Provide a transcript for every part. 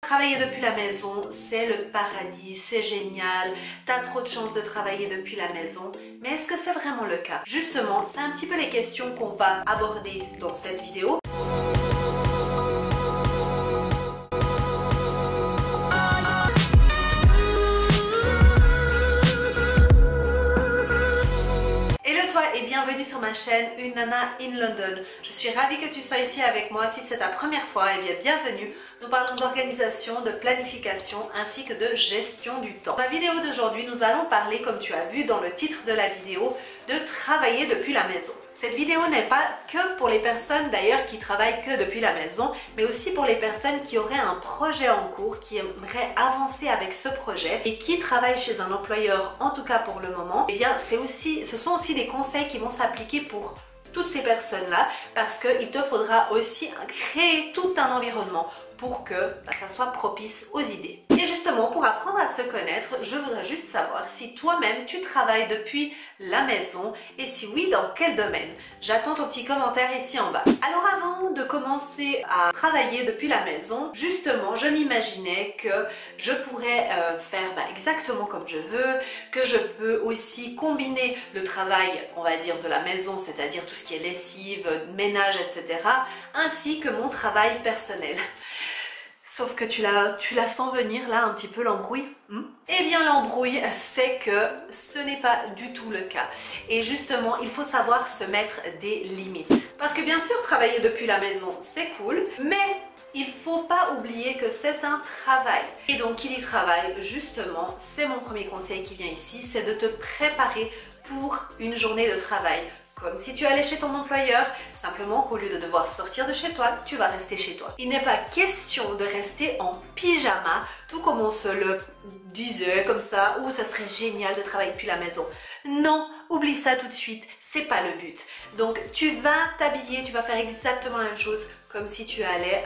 travailler depuis la maison, c'est le paradis, c'est génial, t'as trop de chance de travailler depuis la maison, mais est-ce que c'est vraiment le cas? Justement, c'est un petit peu les questions qu'on va aborder dans cette vidéo. Et bienvenue sur ma chaîne Une Nana in London. Je suis ravie que tu sois ici avec moi. Si c'est ta première fois, eh bien bienvenue. Nous parlons d'organisation, de planification ainsi que de gestion du temps. Dans la vidéo d'aujourd'hui, nous allons parler, comme tu as vu dans le titre de la vidéo, de travailler depuis la maison. Cette vidéo n'est pas que pour les personnes d'ailleurs qui travaillent que depuis la maison, mais aussi pour les personnes qui auraient un projet en cours, qui aimeraient avancer avec ce projet et qui travaillent chez un employeur, en tout cas pour le moment. Eh bien, ce sont aussi des conseils qui vont s'appliquer pour toutes ces personnes-là, parce qu'il te faudra aussi créer tout un environnement pour que ça soit propice aux idées. Et justement, pour apprendre à se connaître, je voudrais juste savoir si toi-même tu travailles depuis la maison et si oui, dans quel domaine. J'attends ton petit commentaire ici en bas. Alors avant de commencer à travailler depuis la maison, justement, je m'imaginais que je pourrais faire exactement comme je veux, que je peux aussi combiner le travail, on va dire, de la maison, c'est-à-dire tout ce qui est lessive, ménage, etc., ainsi que mon travail personnel. Sauf que tu la sens venir là un petit peu l'embrouille. Eh bien l'embrouille, c'est que ce n'est pas du tout le cas. Et justement, il faut savoir se mettre des limites. Parce que bien sûr, travailler depuis la maison, c'est cool, mais il ne faut pas oublier que c'est un travail. Et donc, qui dit travail, justement, c'est mon premier conseil qui vient ici, c'est de te préparer pour une journée de travail. Comme si tu allais chez ton employeur, simplement qu'au lieu de devoir sortir de chez toi, tu vas rester chez toi. Il n'est pas question de rester en pyjama, tout comme on se le disait comme ça, ou ça serait génial de travailler depuis la maison. Non, oublie ça tout de suite, c'est pas le but. Donc tu vas t'habiller, tu vas faire exactement la même chose comme si tu allais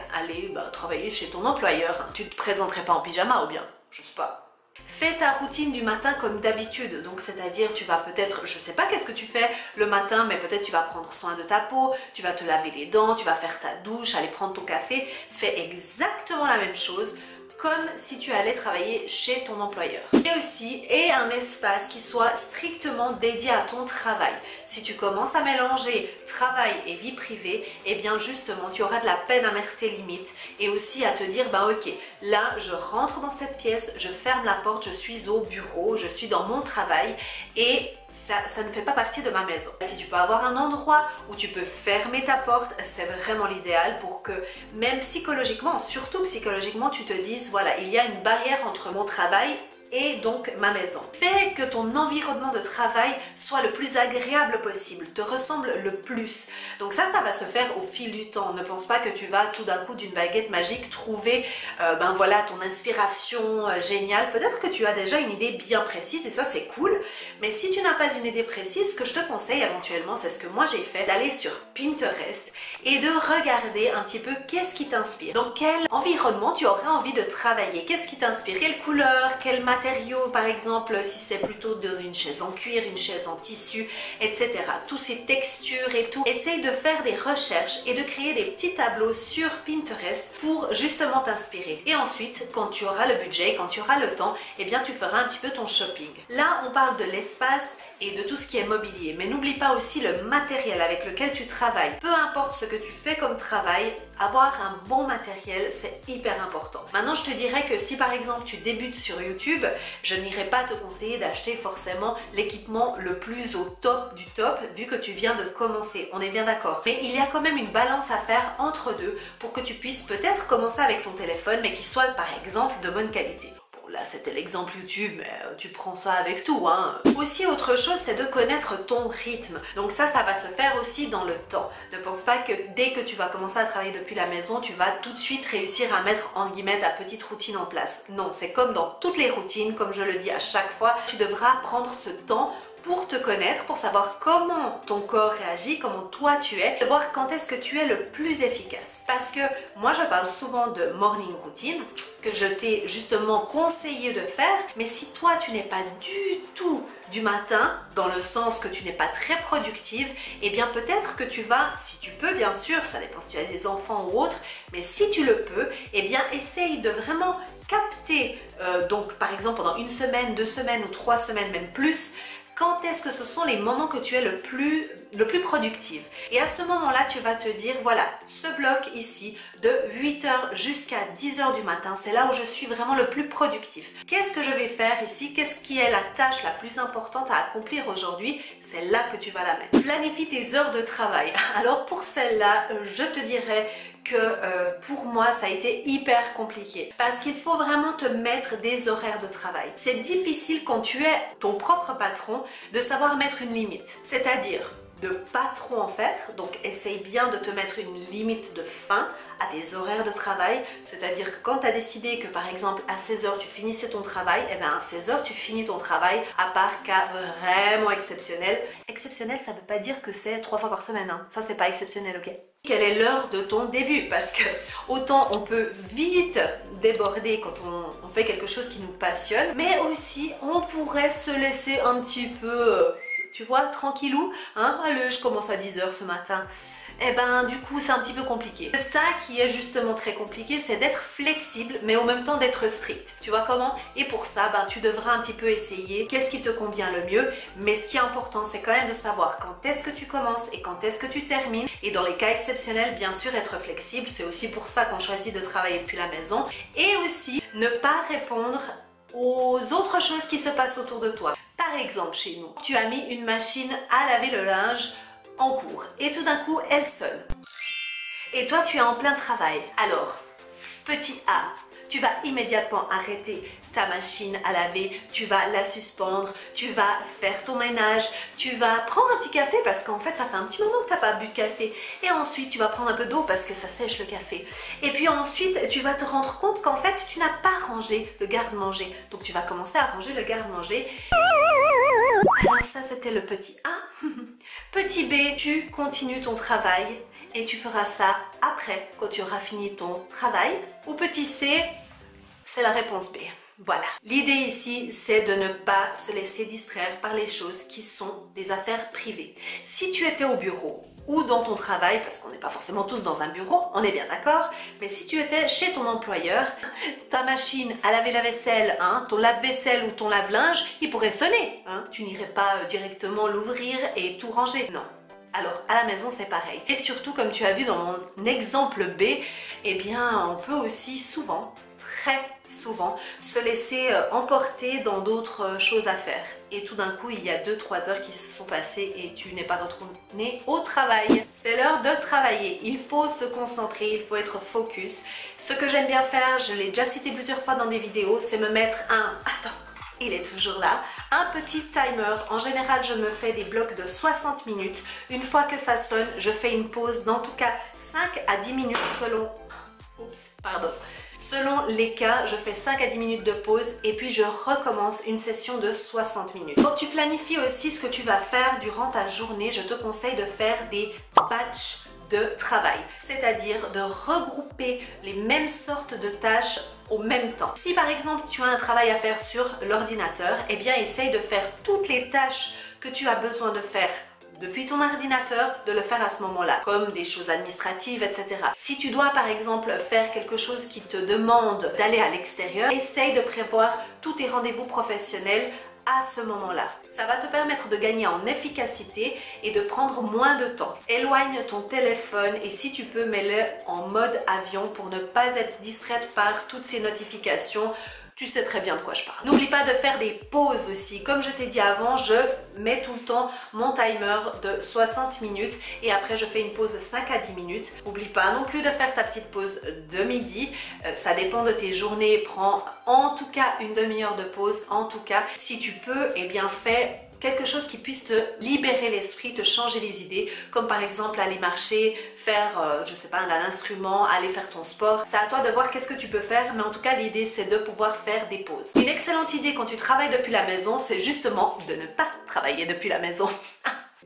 travailler chez ton employeur. Tu te présenterais pas en pyjama ou bien, je sais pas. Fais ta routine du matin comme d'habitude, donc c'est-à-dire tu vas peut-être, je sais pas qu'est-ce que tu fais le matin, mais peut-être tu vas prendre soin de ta peau, tu vas te laver les dents, tu vas faire ta douche, aller prendre ton café. Fais exactement la même chose comme si tu allais travailler chez ton employeur. Et aussi, aie un espace qui soit strictement dédié à ton travail. Si tu commences à mélanger travail et vie privée, eh bien justement, tu auras de la peine à mettre tes limites et aussi à te dire, ok, là, je rentre dans cette pièce, je ferme la porte, je suis au bureau, je suis dans mon travail et ça ne fait pas partie de ma maison. Si tu peux avoir un endroit où tu peux fermer ta porte, c'est vraiment l'idéal pour que même psychologiquement, surtout psychologiquement, tu te dises, voilà, il y a une barrière entre mon travail et donc ma maison. Fais que ton environnement de travail soit le plus agréable possible, te ressemble le plus. Donc ça va se faire au fil du temps. Ne pense pas que tu vas tout d'un coup d'une baguette magique trouver ton inspiration géniale. Peut-être que tu as déjà une idée bien précise et ça c'est cool. Mais si tu n'as pas une idée précise, ce que je te conseille éventuellement, c'est ce que moi j'ai fait, d'aller sur Pinterest et de regarder un petit peu qu'est-ce qui t'inspire. Dans quel environnement tu aurais envie de travailler? Qu'est-ce qui t'inspire? Quelle couleur? Quel matériau? Par exemple, si c'est plutôt dans une chaise en cuir, une chaise en tissu, etc. Tous ces textures et tout. Essaye de faire des recherches et de créer des petits tableaux sur Pinterest pour justement t'inspirer. Et ensuite, quand tu auras le budget, quand tu auras le temps, eh bien tu feras un petit peu ton shopping. Là, on parle de l'espace et de tout ce qui est mobilier. Mais n'oublie pas aussi le matériel avec lequel tu travailles. Peu importe ce que tu fais comme travail, avoir un bon matériel, c'est hyper important. Maintenant, je te dirais que si par exemple tu débutes sur YouTube, je n'irai pas te conseiller d'acheter forcément l'équipement le plus au top du top, vu que tu viens de commencer. On est bien d'accord. Mais il y a quand même une balance à faire entre deux pour que tu puisses peut-être commencer avec ton téléphone, mais qu'il soit par exemple de bonne qualité. Là, c'était l'exemple YouTube, mais tu prends ça avec tout, hein. Aussi, autre chose, c'est de connaître ton rythme. Donc ça va se faire aussi dans le temps. Ne pense pas que dès que tu vas commencer à travailler depuis la maison, tu vas tout de suite réussir à mettre, entre guillemets, ta petite routine en place. Non, c'est comme dans toutes les routines, comme je le dis à chaque fois, tu devras prendre ce temps pour te connaître, pour savoir comment ton corps réagit, comment toi tu es, de voir quand est-ce que tu es le plus efficace. Parce que moi je parle souvent de morning routine, que je t'ai justement conseillé de faire, mais si toi tu n'es pas du tout du matin, dans le sens que tu n'es pas très productive, eh bien peut-être que tu vas, si tu peux bien sûr, ça dépend si tu as des enfants ou autre, mais si tu le peux, eh bien essaye de vraiment capter, donc par exemple pendant une semaine, 2 semaines ou 3 semaines, même plus, quand est-ce que ce sont les moments que tu es le plus productive. Et à ce moment-là, tu vas te dire, voilà, ce bloc ici, de 8h jusqu'à 10h du matin, c'est là où je suis vraiment le plus productif. Qu'est-ce que je vais faire ici? Qu'est-ce qui est la tâche la plus importante à accomplir aujourd'hui? C'est là que tu vas la mettre. Planifie tes heures de travail. Alors pour celle-là, je te dirais que pour moi ça a été hyper compliqué parce qu'il faut vraiment te mettre des horaires de travail. C'est difficile quand tu es ton propre patron de savoir mettre une limite, c'est-à-dire de pas trop en faire, donc essaye bien de te mettre une limite de fin à tes horaires de travail, c'est-à-dire que quand tu as décidé que par exemple à 16h tu finissais ton travail, et bien à 16h tu finis ton travail, à part cas vraiment exceptionnel. Exceptionnel, ça ne veut pas dire que c'est 3 fois par semaine, hein. Ça c'est pas exceptionnel, ok? Quelle est l'heure de ton début? Parce que autant on peut vite déborder quand on fait quelque chose qui nous passionne, mais aussi on pourrait se laisser un petit peu... tu vois, tranquillou, hein, allez, je commence à 10h ce matin. Eh ben, du coup, c'est un petit peu compliqué. C'est ça qui est justement très compliqué, c'est d'être flexible, mais en même temps d'être strict. Tu vois comment? Et pour ça, ben, tu devras un petit peu essayer qu'est-ce qui te convient le mieux. Mais ce qui est important, c'est quand même de savoir quand est-ce que tu commences et quand est-ce que tu termines. Et dans les cas exceptionnels, bien sûr, être flexible. C'est aussi pour ça qu'on choisit de travailler depuis la maison. Et aussi, ne pas répondre aux autres choses qui se passent autour de toi. Par exemple, chez nous, tu as mis une machine à laver le linge en cours et tout d'un coup, elle sonne. Et toi, tu es en plein travail. Alors, petit A, tu vas immédiatement arrêter ta machine à laver, tu vas la suspendre, tu vas faire ton ménage, tu vas prendre un petit café parce qu'en fait ça fait un petit moment que tu n'as pas bu de café, et ensuite tu vas prendre un peu d'eau parce que ça sèche le café, et puis ensuite tu vas te rendre compte qu'en fait tu n'as pas rangé le garde-manger, donc tu vas commencer à ranger le garde-manger. Alors ça c'était le petit A. Petit B, tu continues ton travail et tu feras ça après quand tu auras fini ton travail. Ou petit C, c'est la réponse B. Voilà. L'idée ici, c'est de ne pas se laisser distraire par les choses qui sont des affaires privées. Si tu étais au bureau ou dans ton travail, parce qu'on n'est pas forcément tous dans un bureau, on est bien d'accord, mais si tu étais chez ton employeur, ta machine à laver la vaisselle, hein, ton lave-vaisselle ou ton lave-linge, il pourrait sonner. Hein. Tu n'irais pas directement l'ouvrir et tout ranger. Non. Alors, à la maison, c'est pareil. Et surtout, comme tu as vu dans mon exemple B, eh bien, on peut aussi souvent, très souvent, se laisser emporter dans d'autres choses à faire. Et tout d'un coup, il y a 2-3 heures qui se sont passées et tu n'es pas retourné au travail. C'est l'heure de travailler. Il faut se concentrer, il faut être focus. Ce que j'aime bien faire, je l'ai déjà cité plusieurs fois dans des vidéos, c'est me mettre un... Attends, il est toujours là. Un petit timer. En général, je me fais des blocs de 60 minutes. Une fois que ça sonne, je fais une pause d'en tout cas 5 à 10 minutes selon... Oups, pardon. Selon les cas, je fais 5 à 10 minutes de pause et puis je recommence une session de 60 minutes. Quand tu planifies aussi ce que tu vas faire durant ta journée, je te conseille de faire des batchs de travail, c'est-à-dire de regrouper les mêmes sortes de tâches au même temps. Si par exemple tu as un travail à faire sur l'ordinateur, eh bien essaye de faire toutes les tâches que tu as besoin de faire depuis ton ordinateur, de le faire à ce moment-là, comme des choses administratives, etc. Si tu dois par exemple faire quelque chose qui te demande d'aller à l'extérieur, essaye de prévoir tous tes rendez-vous professionnels à ce moment-là. Ça va te permettre de gagner en efficacité et de prendre moins de temps. Éloigne ton téléphone et si tu peux, mets-le en mode avion pour ne pas être distraite par toutes ces notifications. Tu sais très bien de quoi je parle. N'oublie pas de faire des pauses aussi. Comme je t'ai dit avant, je mets tout le temps mon timer de 60 minutes et après je fais une pause de 5 à 10 minutes. N'oublie pas non plus de faire ta petite pause de midi. Ça dépend de tes journées. Prends en tout cas une demi-heure de pause. En tout cas, si tu peux, eh bien fais quelque chose qui puisse te libérer l'esprit, te changer les idées, comme par exemple aller marcher, faire, je sais pas, un instrument, aller faire ton sport. C'est à toi de voir qu'est-ce que tu peux faire, mais en tout cas l'idée c'est de pouvoir faire des pauses. Une excellente idée quand tu travailles depuis la maison, c'est justement de ne pas travailler depuis la maison.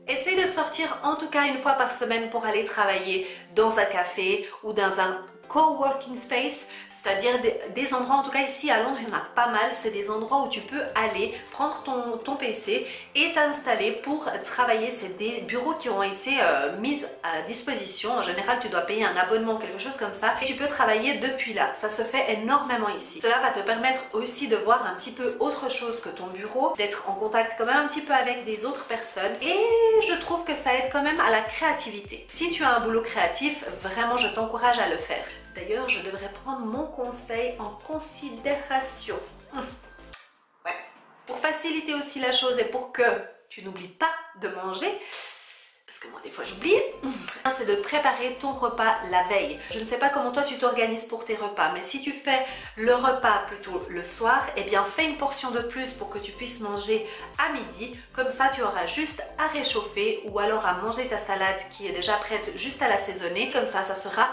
Essaye de sortir en tout cas une fois par semaine pour aller travailler dans un café ou dans un coworking space, c'est-à-dire des endroits, en tout cas ici à Londres il y en a pas mal, c'est des endroits où tu peux aller prendre ton PC et t'installer pour travailler. C'est des bureaux qui ont été mis à disposition. En général tu dois payer un abonnement, quelque chose comme ça, et tu peux travailler depuis là. Ça se fait énormément ici. Cela va te permettre aussi de voir un petit peu autre chose que ton bureau, d'être en contact quand même un petit peu avec des autres personnes, et je trouve que ça aide quand même à la créativité. Si tu as un boulot créatif, vraiment je t'encourage à le faire. D'ailleurs, je devrais prendre mon conseil en considération. Ouais. Pour faciliter aussi la chose et pour que tu n'oublies pas de manger, parce que moi des fois j'oublie, c'est de préparer ton repas la veille. Je ne sais pas comment toi tu t'organises pour tes repas, mais si tu fais le repas plutôt le soir, eh bien fais une portion de plus pour que tu puisses manger à midi. Comme ça tu auras juste à réchauffer ou alors à manger ta salade qui est déjà prête, juste à l'assaisonner. Comme ça sera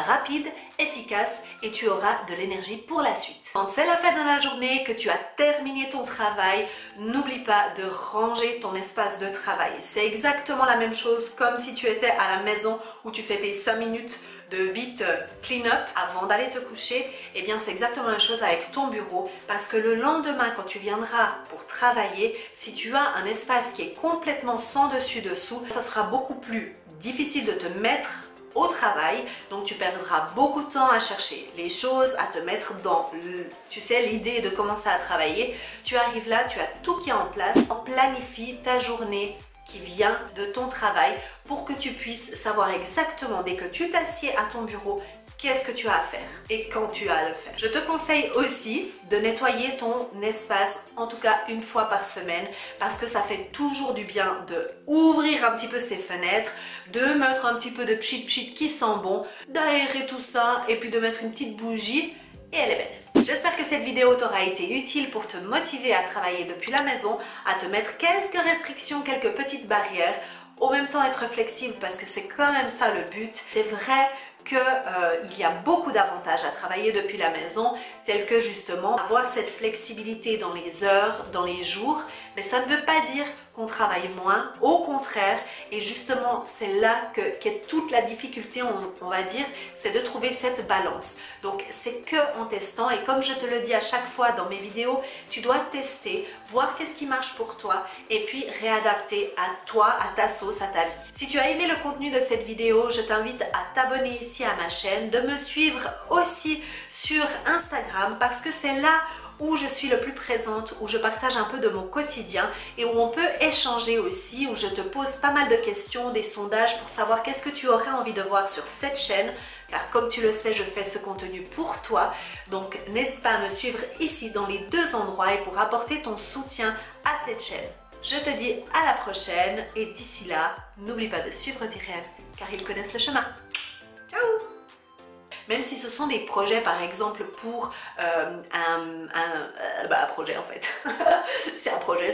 rapide, efficace et tu auras de l'énergie pour la suite. Quand c'est la fin de la journée, que tu as terminé ton travail, n'oublie pas de ranger ton espace de travail. C'est exactement la même chose comme si tu étais à la maison où tu fais tes 5 minutes de vite clean-up avant d'aller te coucher. Et bien c'est exactement la chose avec ton bureau, parce que le lendemain quand tu viendras pour travailler, si tu as un espace qui est complètement sans dessus dessous, ça sera beaucoup plus difficile de te mettre au travail, donc tu perdras beaucoup de temps à chercher les choses, à te mettre dans tu sais, l'idée de commencer à travailler. Tu arrives là, tu as tout qui est en place, planifie ta journée qui vient de ton travail pour que tu puisses savoir exactement dès que tu t'assieds à ton bureau qu'est-ce que tu as à faire et quand tu as à le faire. Je te conseille aussi de nettoyer ton espace en tout cas une fois par semaine, parce que ça fait toujours du bien de ouvrir un petit peu ses fenêtres, de mettre un petit peu de pchit qui sent bon, d'aérer tout ça et puis de mettre une petite bougie et elle est belle. J'espère que cette vidéo t'aura été utile pour te motiver à travailler depuis la maison, à te mettre quelques restrictions, quelques petites barrières, au même temps être flexible parce que c'est quand même ça le but. C'est vrai qu'il y a beaucoup d'avantages à travailler depuis la maison, tels que justement avoir cette flexibilité dans les heures, dans les jours, mais ça ne veut pas dire qu'on travaille moins, au contraire, et justement c'est là qu'est toute la difficulté, on va dire, c'est de trouver cette balance. Donc c'est que en testant, et comme je te le dis à chaque fois dans mes vidéos, tu dois tester, voir qu'est-ce qui marche pour toi, et puis réadapter à toi, à ta sauce, à ta vie. Si tu as aimé le contenu de cette vidéo, je t'invite à t'abonner ici à ma chaîne, de me suivre aussi sur Instagram, parce que c'est là où je suis le plus présente, où je partage un peu de mon quotidien et où on peut échanger aussi, où je te pose pas mal de questions, des sondages pour savoir qu'est-ce que tu aurais envie de voir sur cette chaîne, car comme tu le sais, je fais ce contenu pour toi. Donc n'hésite pas à me suivre ici dans les deux endroits et pour apporter ton soutien à cette chaîne. Je te dis à la prochaine et d'ici là, n'oublie pas de suivre tes rêves car ils connaissent le chemin. Ciao! Même si ce sont des projets par exemple pour un projet en fait. C'est un projet,